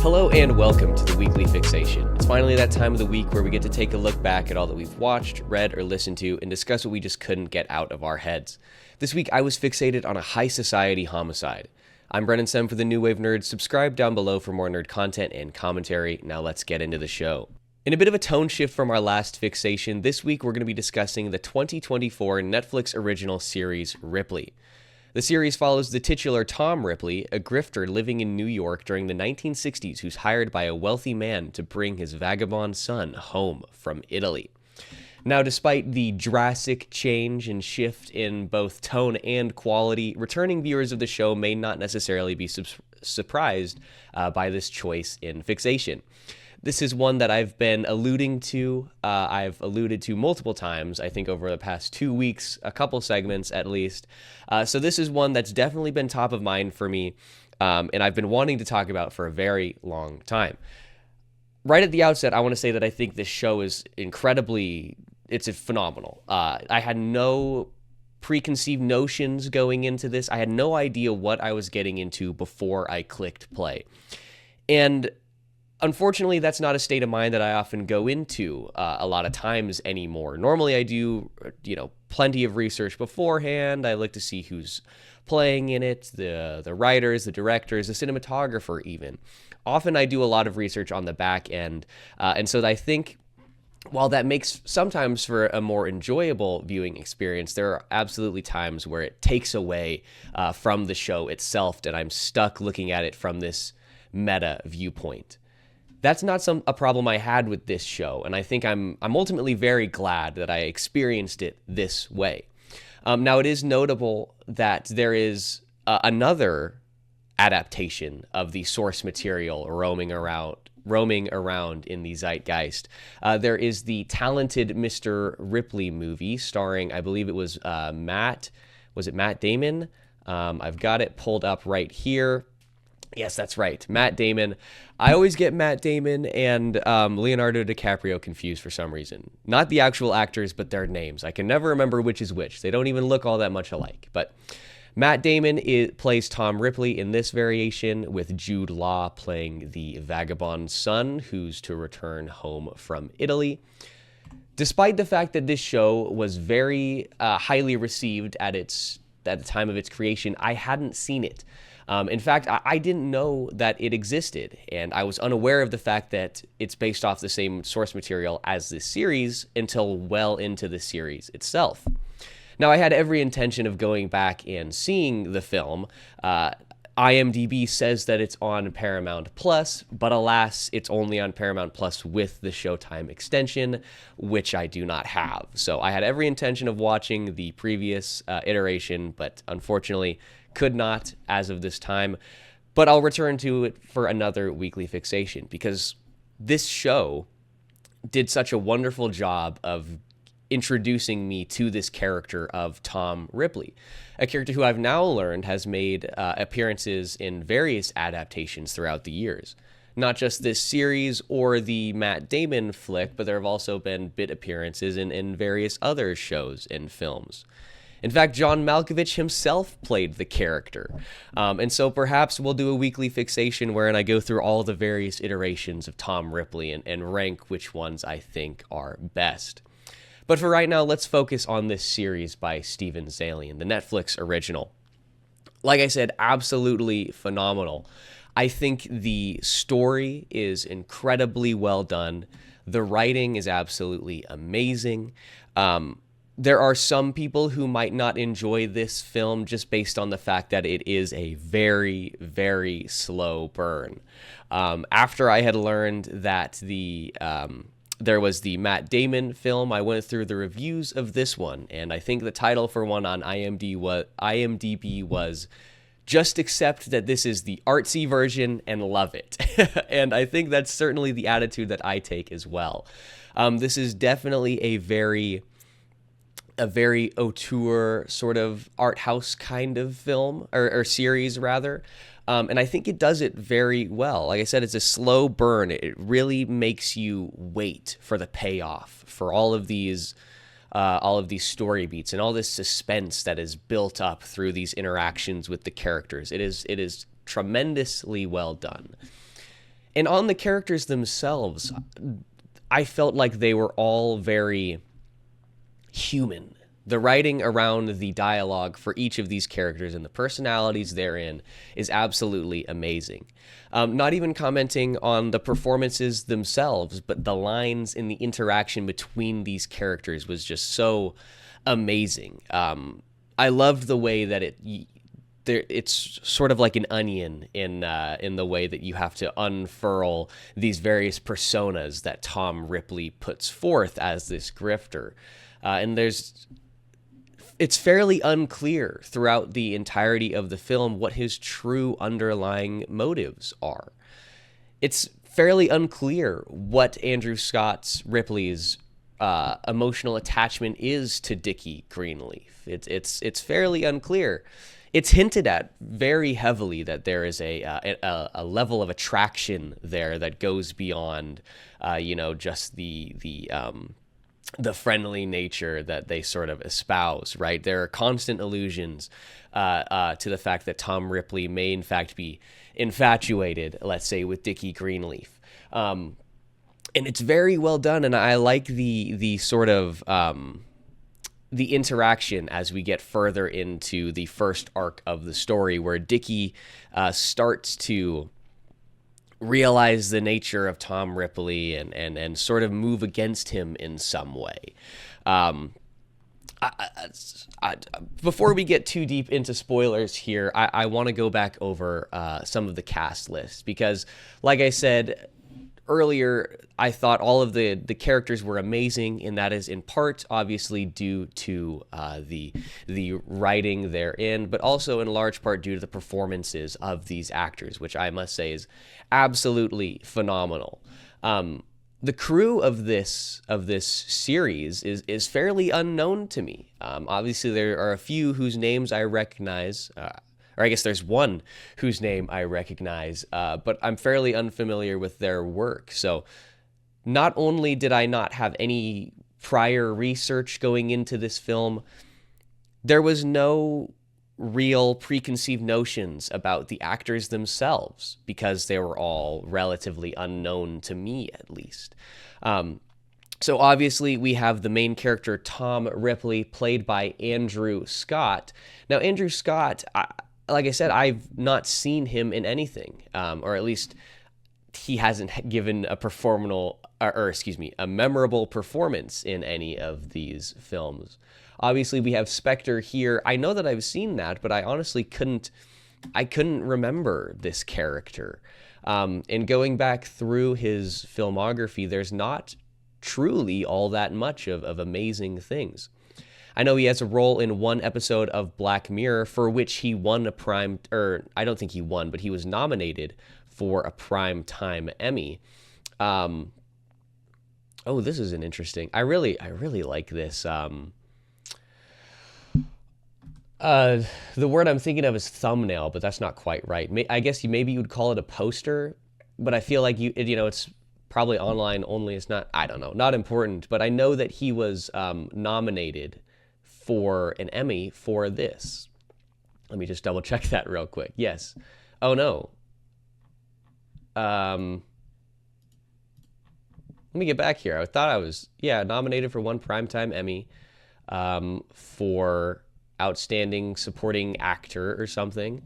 Hello and welcome to the Weekly Fixation. It's finally that time of the week where we get to take a look back at all that we've watched, read, or listened to and discuss what we just couldn't get out of our heads. This week I was fixated on a high society homicide. I'm Brennan for the New Wave Nerds. Subscribe down below for more nerd content and commentary. Now let's get into the show. In a bit of a tone shift from our last fixation, this week we're going to be discussing the 2024 Netflix original series Ripley. The series follows the titular Tom Ripley, a grifter living in New York during the 1960s who's hired by a wealthy man to bring his vagabond son home from Italy. Now, despite the drastic change and shift in both tone and quality, returning viewers of the show may not necessarily be surprised by this choice in fixation. This is one that I've been alluding to. I've alluded to multiple times, I think over the past 2 weeks, a couple segments at least. So this is one that's definitely been top of mind for me, and I've been wanting to talk about for a very long time. Right at the outset, I want to say that I think this show is it's phenomenal. I had no preconceived notions going into this. I had no idea what I was getting into before I clicked play. And unfortunately, that's not a state of mind that I often go into a lot of times anymore. Normally, I do, plenty of research beforehand. I look to see who's playing in it, the writers, the directors, the cinematographer even. Often, I do a lot of research on the back end, and so I think while that makes sometimes for a more enjoyable viewing experience, there are absolutely times where it takes away from the show itself, and I'm stuck looking at it from this meta viewpoint. That's not a problem I had with this show, and I think I'm ultimately very glad that I experienced it this way. Now, it is notable that there is another adaptation of the source material roaming around in the zeitgeist. There is the talented Mr. Ripley movie starring, I believe it was Matt Damon? I've got it pulled up right here. Yes, that's right. Matt Damon. I always get Matt Damon and Leonardo DiCaprio confused for some reason. Not the actual actors, but their names. I can never remember which is which. They don't even look all that much alike. But Matt Damon plays Tom Ripley in this variation, with Jude Law playing the vagabond son who's to return home from Italy. Despite the fact that this show was very highly received at the time of its creation, I hadn't seen it. In fact, I didn't know that it existed, and I was unaware of the fact that it's based off the same source material as this series until well into the series itself. Now, I had every intention of going back and seeing the film. IMDb says that it's on Paramount Plus, but alas, it's only on Paramount Plus with the Showtime extension, which I do not have. So I had every intention of watching the previous iteration, but unfortunately could not as of this time. But I'll return to it for another weekly fixation, because this show did such a wonderful job of introducing me to this character of Tom Ripley, a character who I've now learned has made appearances in various adaptations throughout the years. Not just this series or the Matt Damon flick, but there have also been bit appearances in various other shows and films. In fact, John Malkovich himself played the character. And so perhaps we'll do a weekly fixation wherein I go through all the various iterations of Tom Ripley and rank which ones I think are best. But for right now, let's focus on this series by Steven Zaillian, the Netflix original. Like I said, absolutely phenomenal. I think the story is incredibly well done. The writing is absolutely amazing. There are some people who might not enjoy this film just based on the fact that it is a very, very slow burn. After I had learned that there was the Matt Damon film, I went through the reviews of this one, and I think the title for one on IMDb was "Just Accept That This Is the Artsy Version and Love It." And I think that's certainly the attitude that I take as well. This is definitely a very auteur sort of art house kind of film or series rather. And I think it does it very well. Like I said, it's a slow burn. It really makes you wait for the payoff for all of these story beats and all this suspense that is built up through these interactions with the characters. It is tremendously well done. And on the characters themselves, I felt like they were all very human. The writing around the dialogue for each of these characters and the personalities therein is absolutely amazing. Not even commenting on the performances themselves, but the lines and the interaction between these characters was just so amazing. I loved the way that it's sort of like an onion in the way that you have to unfurl these various personas that Tom Ripley puts forth as this grifter. And it's fairly unclear throughout the entirety of the film what his true underlying motives are. It's fairly unclear what Andrew Scott Ripley's emotional attachment is to Dickie Greenleaf. It's fairly unclear. It's hinted at very heavily that there is a level of attraction there that goes beyond, just the friendly nature that they sort of espouse, right? There are constant allusions to the fact that Tom Ripley may in fact be infatuated, let's say, with Dickie Greenleaf. And it's very well done, and I like the sort of the interaction as we get further into the first arc of the story, where Dickie starts to realize the nature of Tom Ripley and sort of move against him in some way. Before we get too deep into spoilers here, I want to go back over some of the cast lists, because, like I said earlier, I thought all of the characters were amazing, and that is in part obviously due to the writing therein, but also in large part due to the performances of these actors, which I must say is absolutely phenomenal. The crew of this series is fairly unknown to me. Obviously, there are a few whose names I recognize. Or I guess there's one whose name I recognize, but I'm fairly unfamiliar with their work. So not only did I not have any prior research going into this film, there was no real preconceived notions about the actors themselves, because they were all relatively unknown to me, at least. So obviously we have the main character, Tom Ripley, played by Andrew Scott. Now, Andrew Scott, like I said, I've not seen him in anything, or at least he hasn't given a memorable performance in any of these films. Obviously, we have Spectre here. I know that I've seen that, but I honestly couldn't remember this character. And going back through his filmography, there's not truly all that much of amazing things. I know he has a role in one episode of Black Mirror, for which he won I don't think he won, but he was nominated for a Primetime Emmy. This is an interesting. I really like this. The word I'm thinking of is thumbnail, but that's not quite right. I guess maybe you would call it a poster, but I feel like it's probably online only. It's not. I don't know. Not important. But I know that he was nominated for an Emmy for this. Let me just double check that real quick. Yes. Oh no. Let me get back here. I thought I was nominated for one Primetime Emmy for Outstanding Supporting Actor or something.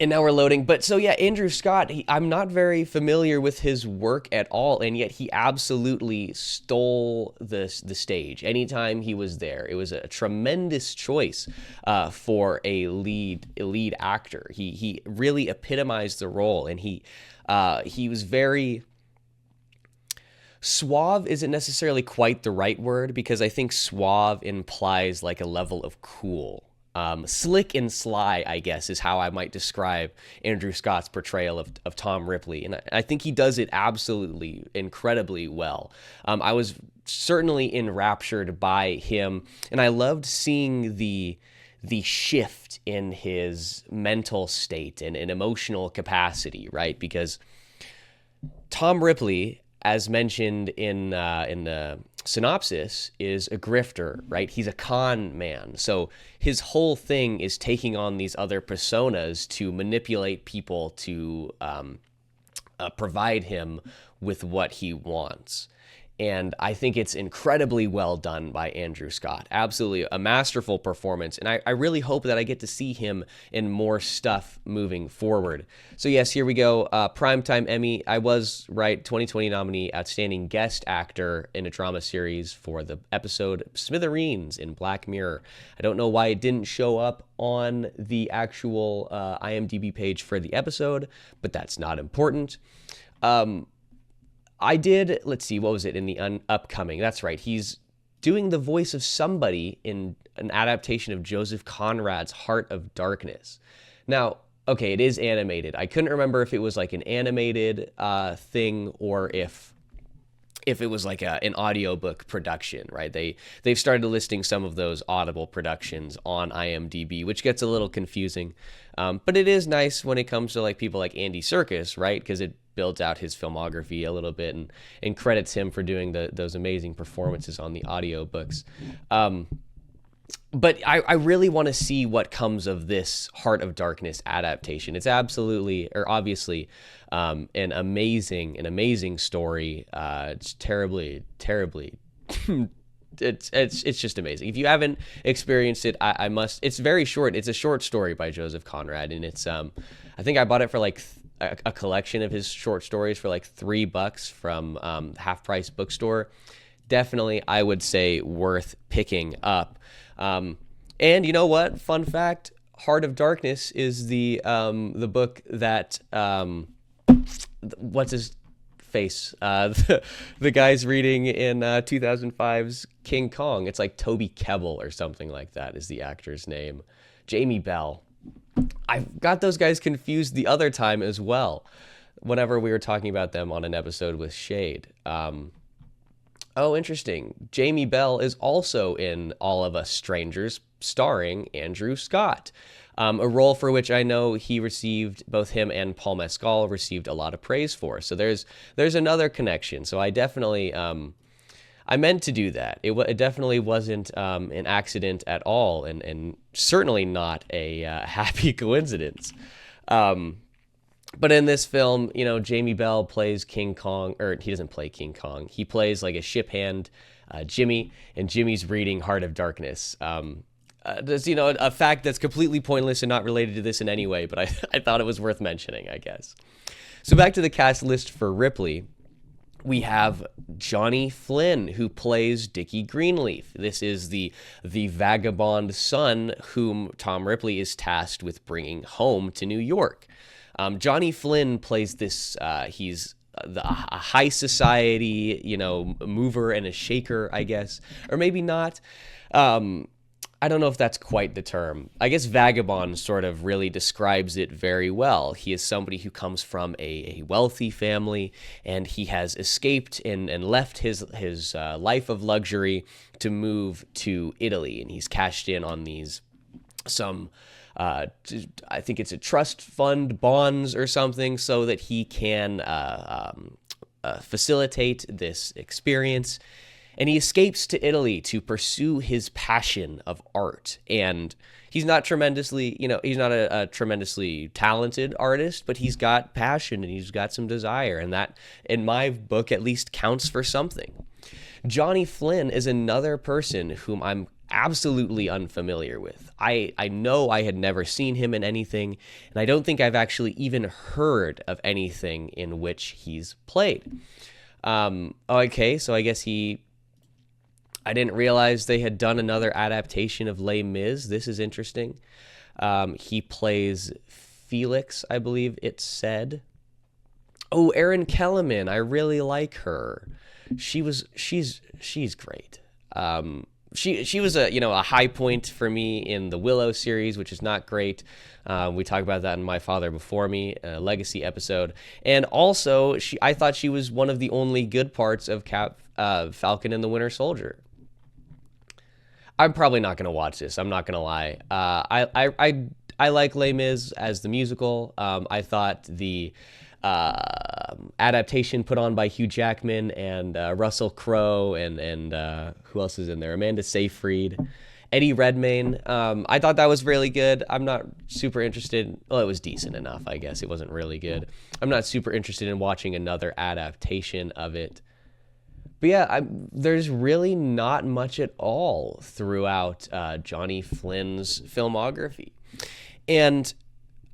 And now we're loading. But so yeah, Andrew Scott, I'm not very familiar with his work at all, and yet he absolutely stole the stage. Anytime he was there, it was a tremendous choice for a lead actor. He really epitomized the role, and he was very suave. Isn't necessarily quite the right word, because I think suave implies like a level of cool. Slick and sly, I guess, is how I might describe Andrew Scott's portrayal of Tom Ripley. And I think he does it absolutely incredibly well. I was certainly enraptured by him, and I loved seeing the shift in his mental state and emotional capacity, right? Because Tom Ripley, as mentioned in the synopsis, is a grifter, right? He's a con man. So his whole thing is taking on these other personas to manipulate people to provide him with what he wants. And I think it's incredibly well done by Andrew Scott. Absolutely a masterful performance. And I really hope that I get to see him in more stuff moving forward. So yes, here we go. Primetime Emmy. I was right. 2020 nominee, Outstanding Guest Actor in a Drama Series for the episode Smithereens in Black Mirror. I don't know why it didn't show up on the actual IMDb page for the episode, but that's not important. I did, let's see, what was it in the upcoming? That's right. He's doing the voice of somebody in an adaptation of Joseph Conrad's Heart of Darkness. Now, okay, it is animated. I couldn't remember if it was like an animated thing or if it was like an audiobook production, right? They've started listing some of those Audible productions on IMDb, which gets a little confusing. But it is nice when it comes to like people like Andy Serkis, right? Because it builds out his filmography a little bit and credits him for doing those amazing performances on the audiobooks. But I really want to see what comes of this Heart of Darkness adaptation. It's absolutely, or obviously, an amazing story. It's terribly it's just amazing. If you haven't experienced it, I must. It's very short. It's a short story by Joseph Conrad, and it's I think I bought it for like a collection of his short stories for like $3 from Half Price Bookstore. Definitely, I would say worth picking up. And you know what? Fun fact: Heart of Darkness is the book that what's his face? The guy's reading in 2005's King Kong. It's like Toby Kebbell or something like that is the actor's name. Jamie Bell. I got those guys confused the other time as well, whenever we were talking about them on an episode with Shade. Oh, interesting. Jamie Bell is also in All of Us Strangers, starring Andrew Scott, a role for which I know he received, both him and Paul Mescal received a lot of praise for. So there's another connection. So I definitely, I meant to do that. It definitely wasn't an accident at all, and certainly not a happy coincidence. But in this film, you know, Jamie Bell plays King Kong, or he doesn't play King Kong. He plays like a ship hand, Jimmy, and Jimmy's reading Heart of Darkness. There's, you know, a fact that's completely pointless and not related to this in any way, but I thought it was worth mentioning, I guess. So back to the cast list for Ripley. We have Johnny Flynn, who plays Dickie Greenleaf. This is the vagabond son whom Tom Ripley is tasked with bringing home to New York. Johnny Flynn plays this, he's a high society, you know, mover and a shaker, I guess. Or maybe not. I don't know if that's quite the term. I guess vagabond sort of really describes it very well. He is somebody who comes from a wealthy family, and he has escaped and left his life of luxury to move to Italy, and he's cashed in on some I think it's a trust fund bonds or something, so that he can facilitate this experience. And he escapes to Italy to pursue his passion of art. And he's not tremendously, you know, he's not a tremendously talented artist, but he's got passion and he's got some desire. And that, in my book, at least counts for something. Johnny Flynn is another person whom I'm absolutely unfamiliar with. I know I had never seen him in anything, and I don't think I've actually even heard of anything in which he's played. Okay, so I guess I didn't realize they had done another adaptation of Les Mis. This is interesting. He plays Felix, I believe it said. Oh, Erin Kellerman. I really like her. She's great. She was a high point for me in the Willow series, which is not great. We talked about that in My Father Before Me, Legacy episode. And also, I thought she was one of the only good parts of Falcon and the Winter Soldier. I'm probably not going to watch this. I'm not going to lie. I like Les Mis as the musical. I thought the adaptation put on by Hugh Jackman and Russell Crowe and who else is in there? Amanda Seyfried Eddie Redmayne, I thought that was really good. I'm not super interested. Well, it was decent enough, I guess. It wasn't really good. I'm not super interested in watching another adaptation of it. But yeah, there's really not much at all throughout Johnny Flynn's filmography. And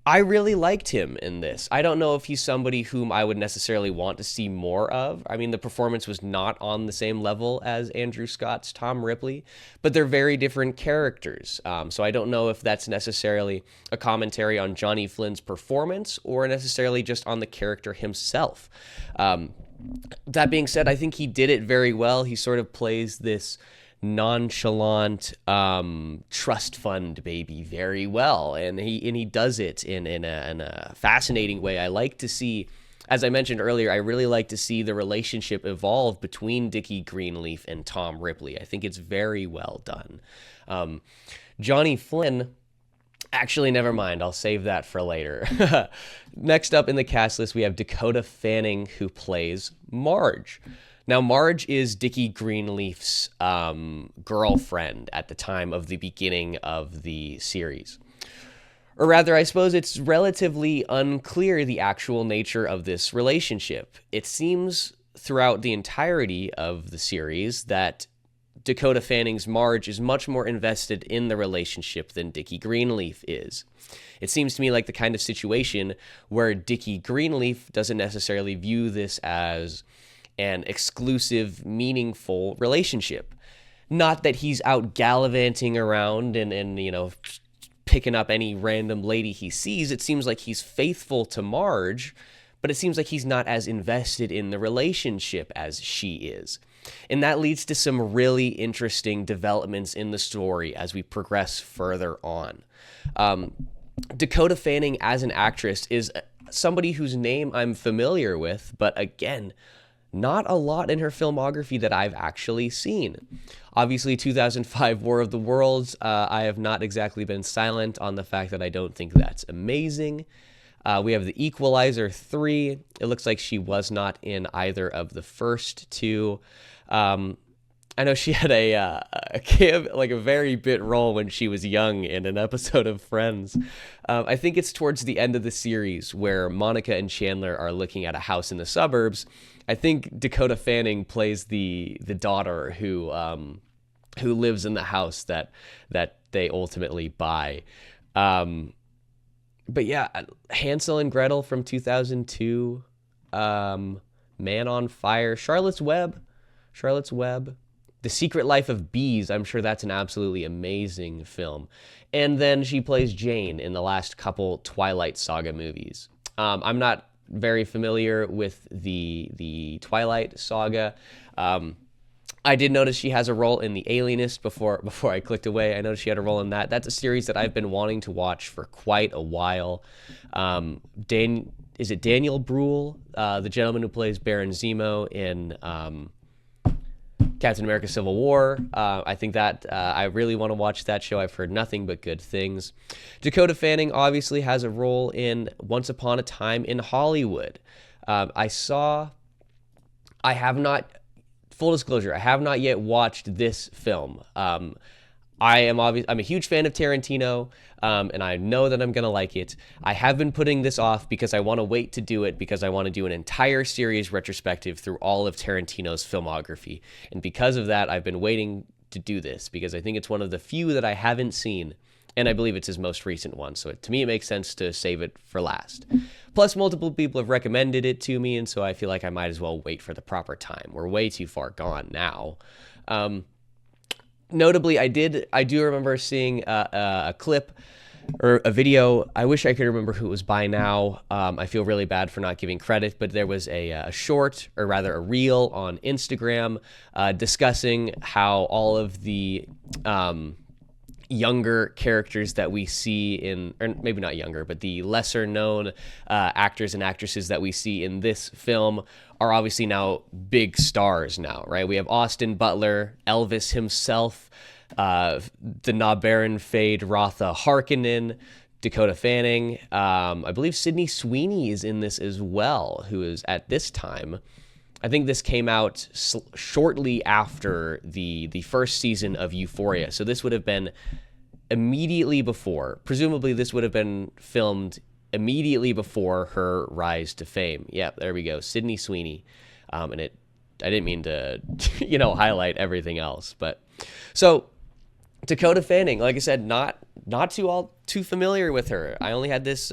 I really liked him in this. I don't know if he's somebody whom I would necessarily want to see more of. I mean, the performance was not on the same level as Andrew Scott's Tom Ripley, but they're very different characters. So I don't know if that's necessarily a commentary on Johnny Flynn's performance or necessarily just on the character himself. That being said, I think he did it very well. He sort of plays this nonchalant trust fund baby very well, and he does it in a fascinating way. I like to see, as I mentioned earlier, I really like to see the relationship evolve between Dickie Greenleaf and Tom Ripley. I think it's very well done. Johnny Flynn, actually, never mind. I'll save that for later. Next up in the cast list, we have Dakota Fanning, who plays Marge. Now, Marge is Dickie Greenleaf's girlfriend at the time of the beginning of the series. Or rather, I suppose it's relatively unclear the actual nature of this relationship. It seems throughout the entirety of the series that Dakota Fanning's Marge is much more invested in the relationship than Dickie Greenleaf is. It seems to me like the kind of situation where Dickie Greenleaf doesn't necessarily view this as an exclusive, meaningful relationship. Not that he's out gallivanting around and you know, picking up any random lady he sees. It seems like he's faithful to Marge, but it seems like he's not as invested in the relationship as she is. And that leads to some really interesting developments in the story as we progress further on. Dakota Fanning as an actress is somebody whose name I'm familiar with, but again, not a lot in her filmography that I've actually seen. Obviously, 2005 War of the Worlds, I have not exactly been silent on the fact that I don't think that's amazing. We have The Equalizer 3. It looks like she was not in either of the first two. I know she had a very bit role when she was young in an episode of Friends. I think it's towards the end of the series where Monica and Chandler are looking at a house in the suburbs. I think Dakota Fanning plays the daughter who lives in the house that they ultimately buy. But yeah, Hansel and Gretel from 2002, Man on Fire, Charlotte's Web, The Secret Life of Bees. I'm sure that's an absolutely amazing film. And then she plays Jane in the last couple Twilight Saga movies. I'm not very familiar with the Twilight Saga. I did notice she has a role in The Alienist before I clicked away. I noticed she had a role in that. That's a series that I've been wanting to watch for quite a while. Is it Daniel Bruhl, the gentleman who plays Baron Zemo in Captain America Civil War? I think that I really want to watch that show. I've heard nothing but good things. Dakota Fanning obviously has a role in Once Upon a Time in Hollywood. Full disclosure, I have not yet watched this film. I'm a huge fan of Tarantino, and I know that I'm going to like it. I have been putting this off because I want to wait to do it, because I want to do an entire series retrospective through all of Tarantino's filmography. And because of that, I've been waiting to do this because I think it's one of the few that I haven't seen, and I believe it's his most recent one. So to me, it makes sense to save it for last. Plus, multiple people have recommended it to me, and so I feel like I might as well wait for the proper time. We're way too far gone now. Notably, I do remember seeing a clip or a video. I wish I could remember who it was by now. I feel really bad for not giving credit, but there was a short, or rather a reel on Instagram discussing how all of the younger characters that we see or maybe not younger, but the lesser known actors and actresses that we see in this film are obviously now big stars now, right? We have Austin Butler, Elvis himself, the Na Baron Fade Rotha Harkonnen, Dakota Fanning. I believe Sydney Sweeney is in this as well, who is at this time I think this came out shortly after the first season of Euphoria. So this would have been immediately before. Presumably this would have been filmed immediately before her rise to fame. Yeah, there we go. Sydney Sweeney. I didn't mean to, highlight everything else. But so Dakota Fanning, like I said, not too familiar with her. I only had this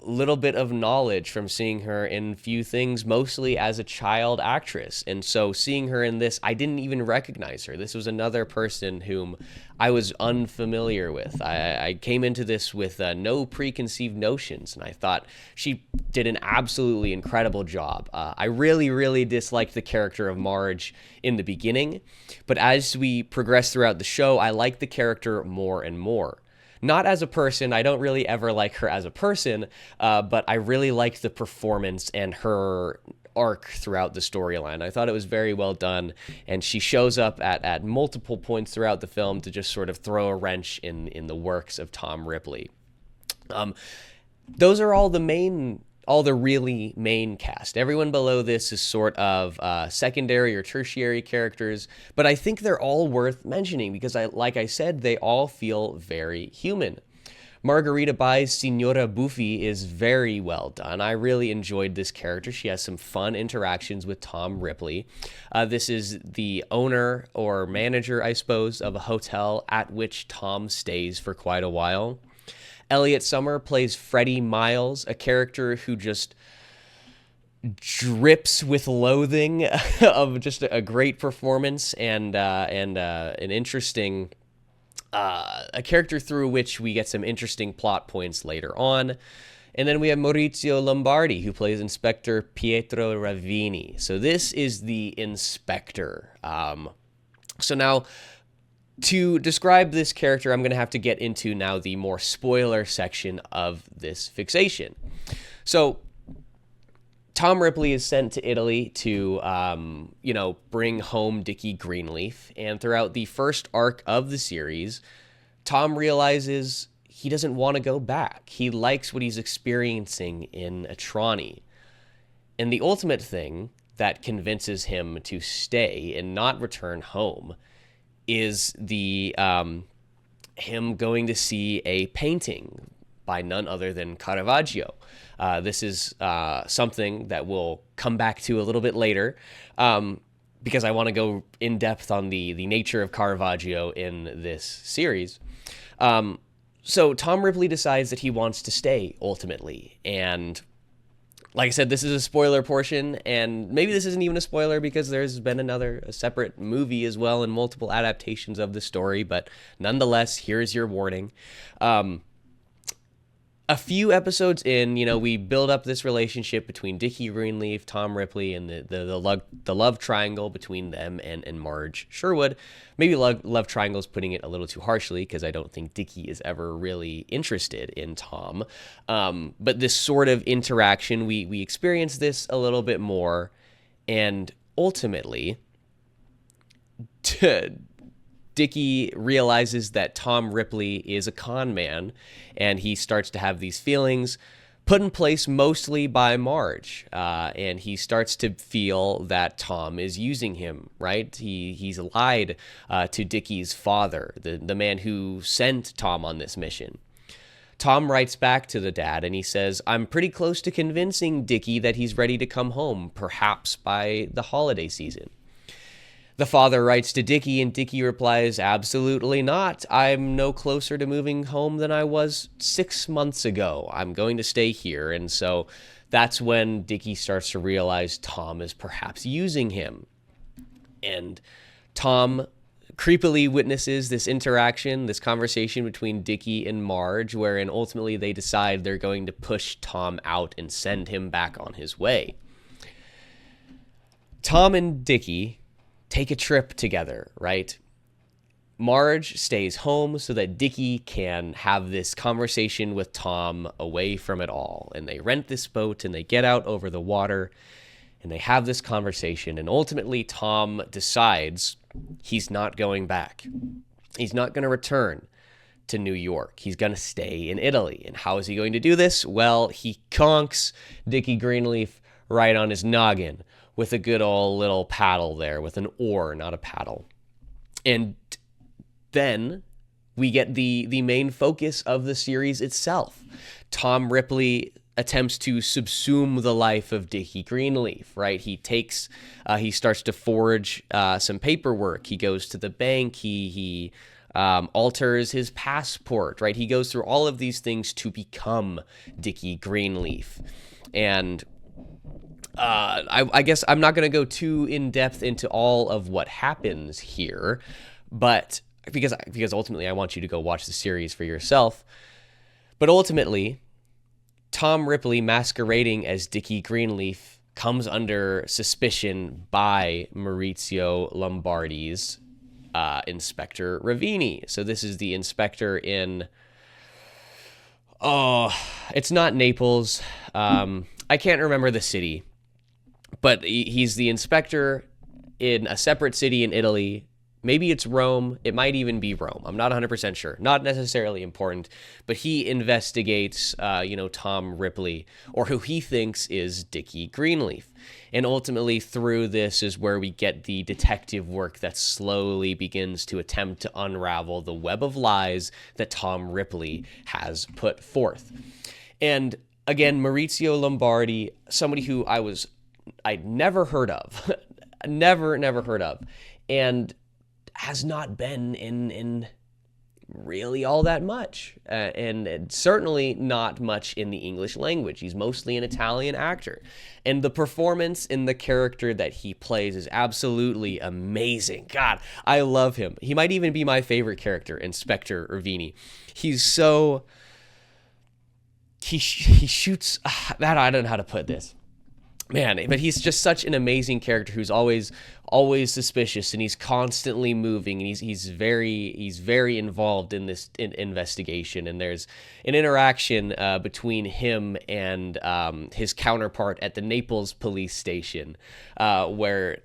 little bit of knowledge from seeing her in few things, mostly as a child actress. And so seeing her in this, I didn't even recognize her. This was another person whom I was unfamiliar with. I came into this with no preconceived notions, and I thought she did an absolutely incredible job. I really, really disliked the character of Marge in the beginning, but as we progress throughout the show, I like the character more and more. Not as a person, I don't really ever like her as a person, but I really liked the performance and her arc throughout the storyline. I thought it was very well done, and she shows up at multiple points throughout the film to just sort of throw a wrench in the works of Tom Ripley. Those are all the really main cast. Everyone below this is sort of secondary or tertiary characters, but I think they're all worth mentioning because, like I said, they all feel very human. Margarita Bai's Signora Buffy is very well done. I really enjoyed this character. She has some fun interactions with Tom Ripley. This is the owner or manager, I suppose, of a hotel at which Tom stays for quite a while. Elliot Summer plays Freddie Miles, a character who just drips with loathing of just a great performance and an interesting a character through which we get some interesting plot points later on. And then we have Maurizio Lombardi, who plays Inspector Pietro Ravini. So this is the inspector. So now, to describe this character, I'm going to have to get into now the more spoiler section of this fixation. So Tom Ripley is sent to Italy to, bring home Dickie Greenleaf. And throughout the first arc of the series, Tom realizes he doesn't want to go back. He likes what he's experiencing in Atrani. And the ultimate thing that convinces him to stay and not return home is the him going to see a painting by none other than Caravaggio. This is something that we'll come back to a little bit later because I want to go in depth on the nature of Caravaggio in this series. So Tom Ripley decides that he wants to stay ultimately, and like I said, this is a spoiler portion, and maybe this isn't even a spoiler because there's been a separate movie as well and multiple adaptations of the story, but nonetheless, here's your warning. A few episodes in, we build up this relationship between Dickie Greenleaf, Tom Ripley, and the love triangle between them and Marge Sherwood. Maybe love triangle is putting it a little too harshly because I don't think Dickie is ever really interested in Tom. But this sort of interaction, we experience this a little bit more, and ultimately, Dickie realizes that Tom Ripley is a con man, and he starts to have these feelings put in place mostly by Marge, and he starts to feel that Tom is using him, right? He's lied to Dickie's father, the man who sent Tom on this mission. Tom writes back to the dad, and he says, "I'm pretty close to convincing Dickie that he's ready to come home, perhaps by the holiday season." The father writes to Dickie, and Dickie replies, "Absolutely not. I'm no closer to moving home than I was 6 months ago. I'm going to stay here." And so that's when Dickie starts to realize Tom is perhaps using him. And Tom creepily witnesses this interaction, this conversation between Dickie and Marge, wherein ultimately they decide they're going to push Tom out and send him back on his way. Tom and Dickie take a trip together, right? Marge stays home so that Dickie can have this conversation with Tom away from it all. And they rent this boat and they get out over the water and they have this conversation. And ultimately, Tom decides he's not going back. He's not going to return to New York. He's going to stay in Italy. And how is he going to do this? Well, he conks Dickie Greenleaf right on his noggin with a good old little paddle there, with an oar, not a paddle. And then we get the main focus of the series itself. Tom Ripley attempts to subsume the life of Dickie Greenleaf, right? He starts to forge some paperwork. He goes to the bank. He alters his passport, right? He goes through all of these things to become Dickie Greenleaf. And I guess I'm not going to go too in depth into all of what happens here, but because ultimately I want you to go watch the series for yourself. But ultimately, Tom Ripley masquerading as Dickie Greenleaf comes under suspicion by Maurizio Lombardi's Inspector Ravini. So this is the inspector in, it's not Naples. I can't remember the city, but he's the inspector in a separate city in Italy. Maybe it's Rome. It might even be Rome. I'm not 100% sure. Not necessarily important, but he investigates, Tom Ripley, or who he thinks is Dickie Greenleaf. And ultimately, through this is where we get the detective work that slowly begins to attempt to unravel the web of lies that Tom Ripley has put forth. And again, Maurizio Lombardi, somebody who I'd never heard of, never heard of, and has not been in really all that much, and certainly not much in the English language. He's mostly an Italian actor, and the performance in the character that he plays is absolutely amazing. God, I love him. He might even be my favorite character, Inspector Ravini. He's so... He shoots... I don't know how to put this. Man, but he's just such an amazing character who's always suspicious, and he's constantly moving, and he's very involved in this investigation. And there's an interaction between him and his counterpart at the Naples police station, where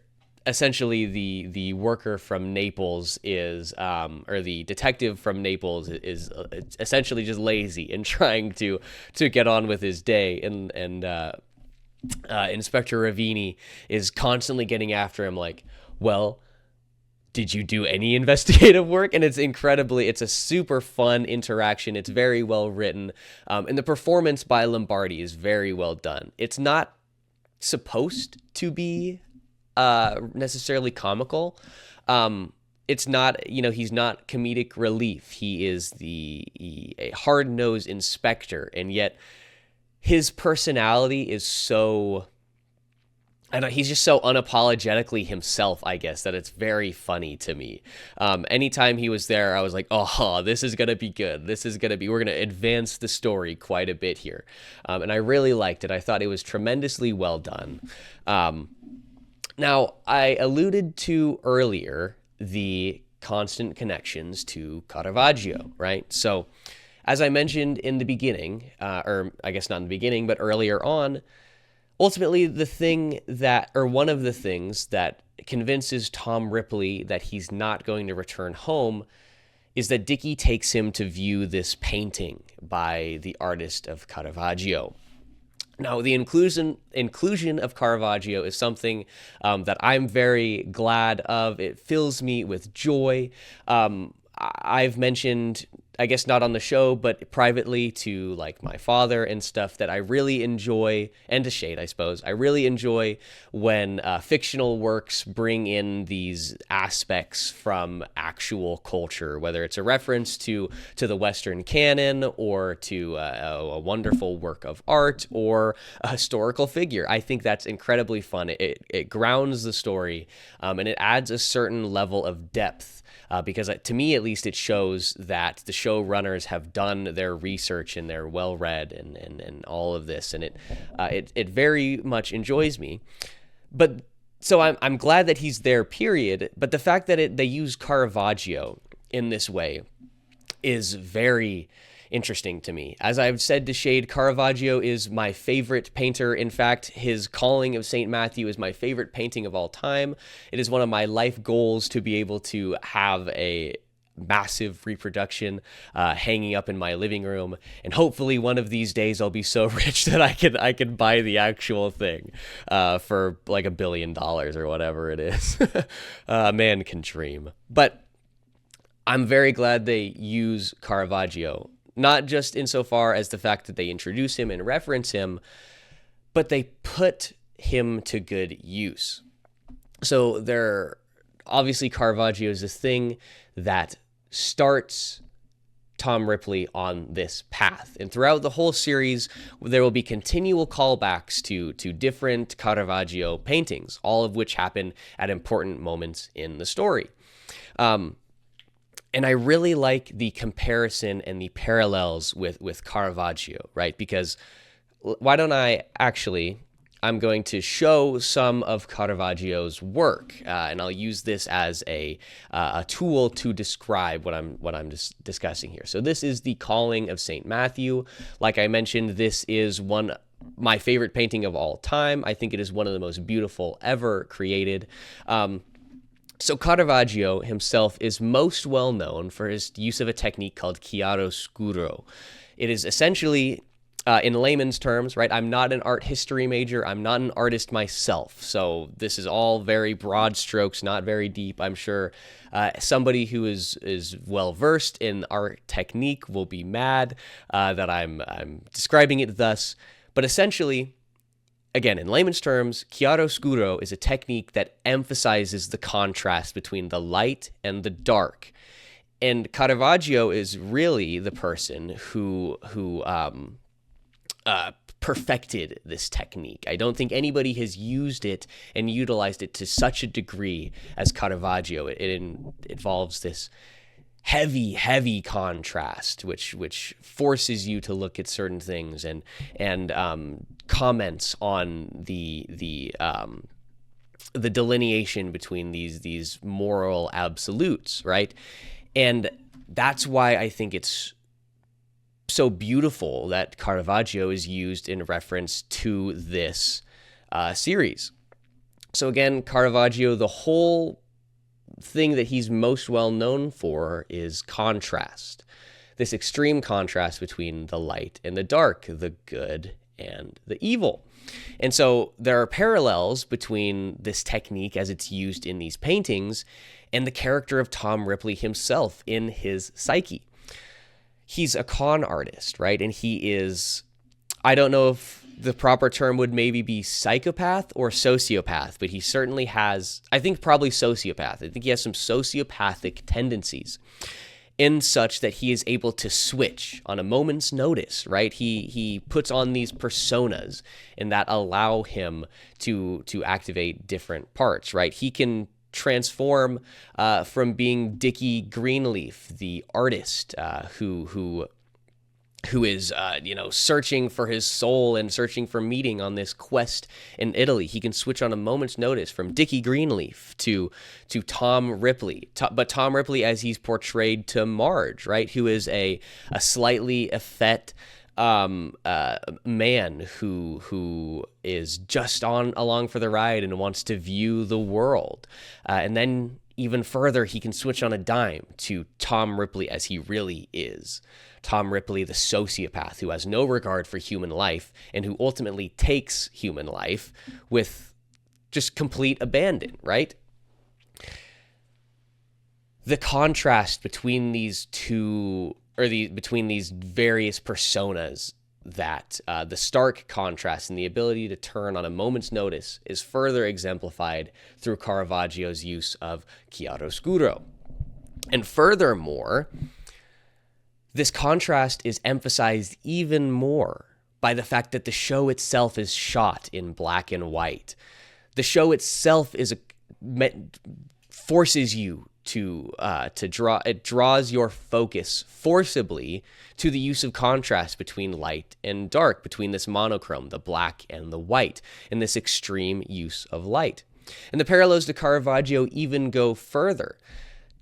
essentially the worker from Naples is, or the detective from Naples is essentially just lazy and trying to get on with his day, and Inspector Ravini is constantly getting after him like, well, did you do any investigative work? And it's a super fun interaction. It's very well written. And the performance by Lombardi is very well done. It's not supposed to be necessarily comical. It's not, he's not comedic relief. He is a hard-nosed inspector, and yet his personality is so, he's just so unapologetically himself, I guess, that it's very funny to me. Anytime he was there, I was like, oh, this is going to be good. We're going to advance the story quite a bit here. And I really liked it. I thought it was tremendously well done. Now, I alluded to earlier the constant connections to Caravaggio, right? So, as I mentioned in the beginning, or I guess not in the beginning, but earlier on, ultimately one of the things that convinces Tom Ripley that he's not going to return home is that Dickie takes him to view this painting by the artist of Caravaggio. Now, the inclusion of Caravaggio is something that I'm very glad of. It fills me with joy. I've mentioned, I guess not on the show, but privately to like my father and stuff, that I really enjoy, and to Shade, I suppose, I really enjoy when fictional works bring in these aspects from actual culture, whether it's a reference to the Western canon, or to a wonderful work of art, or a historical figure. I think that's incredibly fun. It grounds the story, and it adds a certain level of depth. Because to me, at least, it shows that the showrunners have done their research and they're well read and all of this, and it very much enjoys me. But so I'm glad that he's there, period. But the fact that they use Caravaggio in this way is very interesting to me. As I've said to Shade, Caravaggio is my favorite painter. In fact, his Calling of St. Matthew is my favorite painting of all time. It is one of my life goals to be able to have a massive reproduction hanging up in my living room, and hopefully one of these days I'll be so rich that I can buy the actual thing for like $1 billion or whatever it is. Man can dream. But I'm very glad they use Caravaggio, not just insofar as the fact that they introduce him and reference him, but they put him to good use. So they're obviously Caravaggio is this thing that starts Tom Ripley on this path. And throughout the whole series, there will be continual callbacks to different Caravaggio paintings, all of which happen at important moments in the story. And I really like the comparison and the parallels with Caravaggio, right? Because why don't I'm going to show some of Caravaggio's work, and I'll use this as a tool to describe what I'm discussing here. So this is the Calling of St. Matthew. Like I mentioned, this is my favorite painting of all time. I think it is one of the most beautiful ever created. So Caravaggio himself is most well known for his use of a technique called chiaroscuro. It is essentially, in layman's terms, right? I'm not an art history major. I'm not an artist myself. So this is all very broad strokes, not very deep. I'm sure somebody who is well versed in art technique will be mad that I'm describing it thus. But essentially, again, in layman's terms, chiaroscuro is a technique that emphasizes the contrast between the light and the dark. And Caravaggio is really the person who perfected this technique. I don't think anybody has used it and utilized it to such a degree as Caravaggio. It involves this heavy contrast, which forces you to look at certain things and comments on the delineation between these moral absolutes, right? And that's why I think it's so beautiful that Caravaggio is used in reference to this series. So again, Caravaggio, the whole thing that he's most well known for is contrast. This extreme contrast between the light and the dark, the good and the evil. And so there are parallels between this technique as it's used in these paintings and the character of Tom Ripley himself in his psyche. He's a con artist, right? And he is, I don't know if the proper term would maybe be psychopath or sociopath, but he certainly has, I think probably sociopath. I think he has some sociopathic tendencies in such that he is able to switch on a moment's notice, right? He puts on these personas and that allow him to activate different parts, right? He can transform from being Dickie Greenleaf, the artist who is searching for his soul and searching for meaning on this quest in Italy. He can switch on a moment's notice from Dickie Greenleaf to Tom Ripley, but Tom Ripley as he's portrayed to Marge, right, who is a slightly effete man who is just along for the ride and wants to view the world. And then even further, he can switch on a dime to Tom Ripley as he really is. Tom Ripley, the sociopath who has no regard for human life and who ultimately takes human life with just complete abandon, right? The contrast between these two, between these various personas, that the stark contrast and the ability to turn on a moment's notice is further exemplified through Caravaggio's use of chiaroscuro. And furthermore, this contrast is emphasized even more by the fact that the show itself is shot in black and white. The show itself forces you to draw. It draws your focus forcibly to the use of contrast between light and dark, between this monochrome, the black and the white, and this extreme use of light. And the parallels to Caravaggio even go further.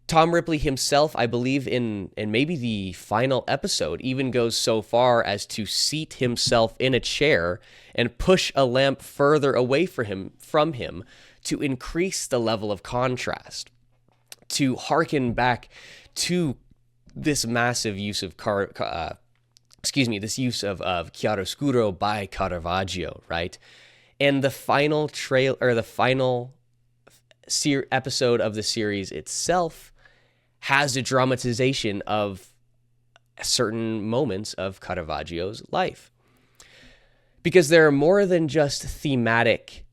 Tom Ripley himself, I believe in maybe the final episode, even goes so far as to seat himself in a chair and push a lamp further away from him to increase the level of contrast. to harken back to this massive use of this use of chiaroscuro by Caravaggio, right? And the final episode of the series itself has a dramatization of certain moments of Caravaggio's life, because there are more than just thematic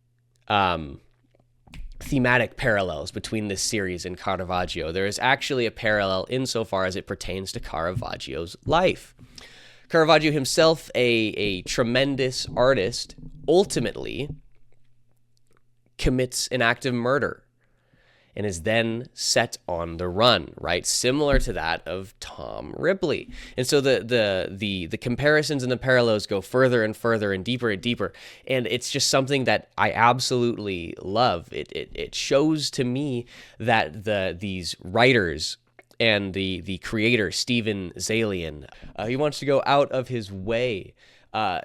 parallels between this series and Caravaggio. There is actually a parallel insofar as it pertains to Caravaggio's life. Caravaggio himself, a tremendous artist, ultimately commits an act of murder and is then set on the run, right? Similar to that of Tom Ripley. And so the comparisons and the parallels go further and further and deeper and deeper. And it's just something that I absolutely love. It shows to me that these writers and the creator, Steven Zaillian, he wants to go out of his way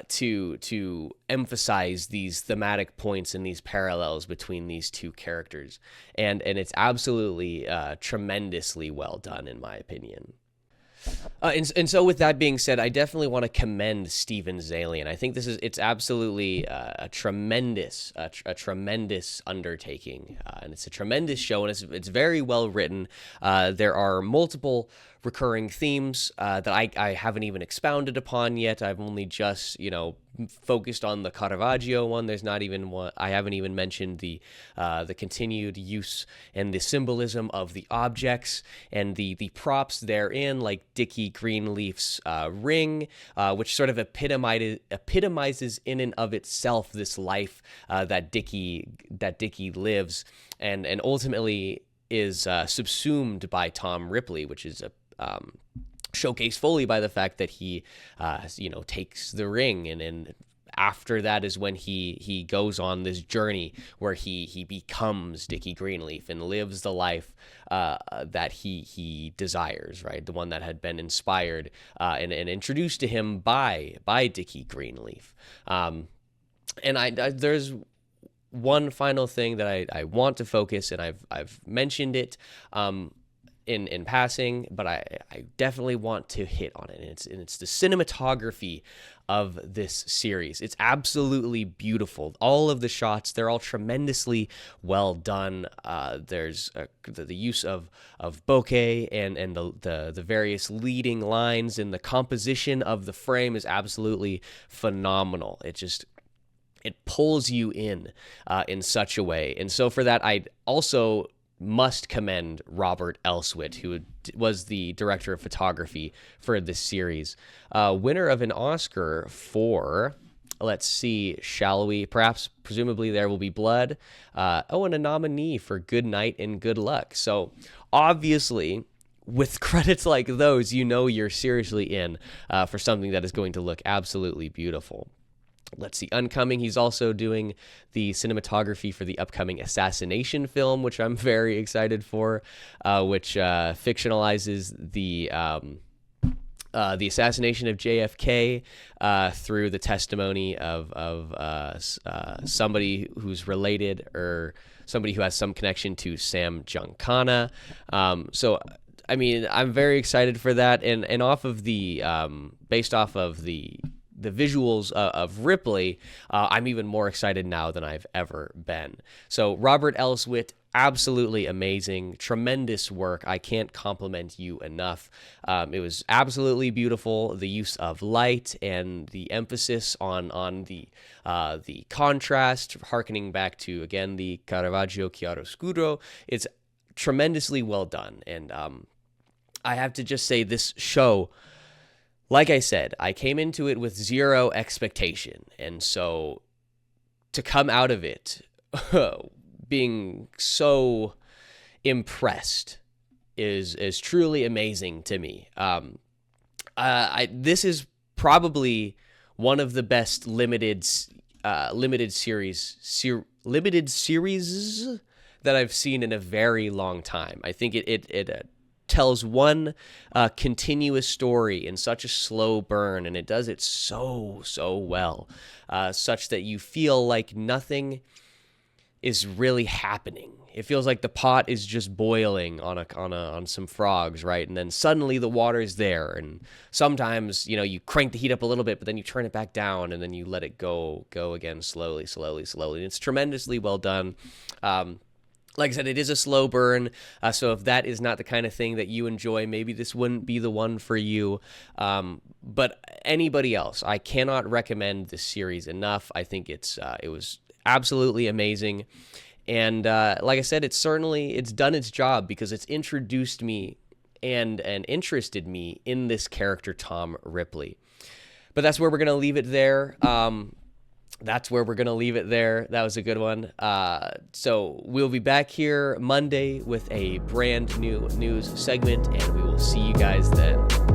to emphasize these thematic points and these parallels between these two characters. And it's absolutely tremendously well done, in my opinion. And so with that being said, I definitely want to commend Steven Zaillian. I think it's absolutely a tremendous undertaking, and it's a tremendous show, and it's very well written. There are multiple recurring themes that I haven't even expounded upon yet. I've only just, focused on the Caravaggio one. There's not even one. I haven't even mentioned the continued use and the symbolism of the objects and the props therein, like Dickie Greenleaf's ring, which sort of epitomizes in and of itself this life that Dickie lives, and ultimately is subsumed by Tom Ripley, which is showcased fully by the fact that he, takes the ring, and after that is when he goes on this journey where he becomes Dickie Greenleaf and lives the life that he desires, right? The one that had been inspired and introduced to him by Dickie Greenleaf. And there's one final thing that I want to focus, and I've mentioned it in passing, but I definitely want to hit on it. And it's the cinematography of this series. It's absolutely beautiful. All of the shots, they're all tremendously well done. There's the use of bokeh and the various leading lines, and the composition of the frame is absolutely phenomenal. It pulls you in such a way. And so for that, I also must commend Robert Elswit, who was the director of photography for this series. Winner of an Oscar for, let's see, shall we? Presumably There Will Be Blood. And a nominee for Good Night and Good Luck. So obviously, with credits like those, you're seriously in for something that is going to look absolutely beautiful. Let's see, Uncoming, he's also doing the cinematography for the upcoming Assassination film, which I'm very excited for, which fictionalizes the assassination of JFK through the testimony of somebody who's related, or somebody who has some connection to Sam Giancana. So, I mean, I'm very excited for that, and off of based off of the visuals of Ripley, I'm even more excited now than I've ever been. So Robert Elswit, absolutely amazing, tremendous work. I can't compliment you enough. It was absolutely beautiful. The use of light and the emphasis on the contrast, harkening back to, again, the Caravaggio chiaroscuro. It's tremendously well done. And I have to just say, this show, like I said, I came into it with zero expectation, and so to come out of it being so impressed is truly amazing to me. This is probably one of the best limited series that I've seen in a very long time. I think it tells one continuous story in such a slow burn, and it does it so well, such that you feel like nothing is really happening. It feels like the pot is just boiling on some frogs, right? And then suddenly the water is there, and sometimes you crank the heat up a little bit, but then you turn it back down, and then you let it go again slowly. And it's tremendously well done. Like I said, it is a slow burn, so if that is not the kind of thing that you enjoy, maybe this wouldn't be the one for you. But anybody else, I cannot recommend this series enough. I think it was absolutely amazing. And like I said, it's done its job because it's introduced me and interested me in this character, Tom Ripley. But that's where we're going to leave it there. That was a good one. So we'll be back here Monday with a brand new news segment, and we will see you guys then.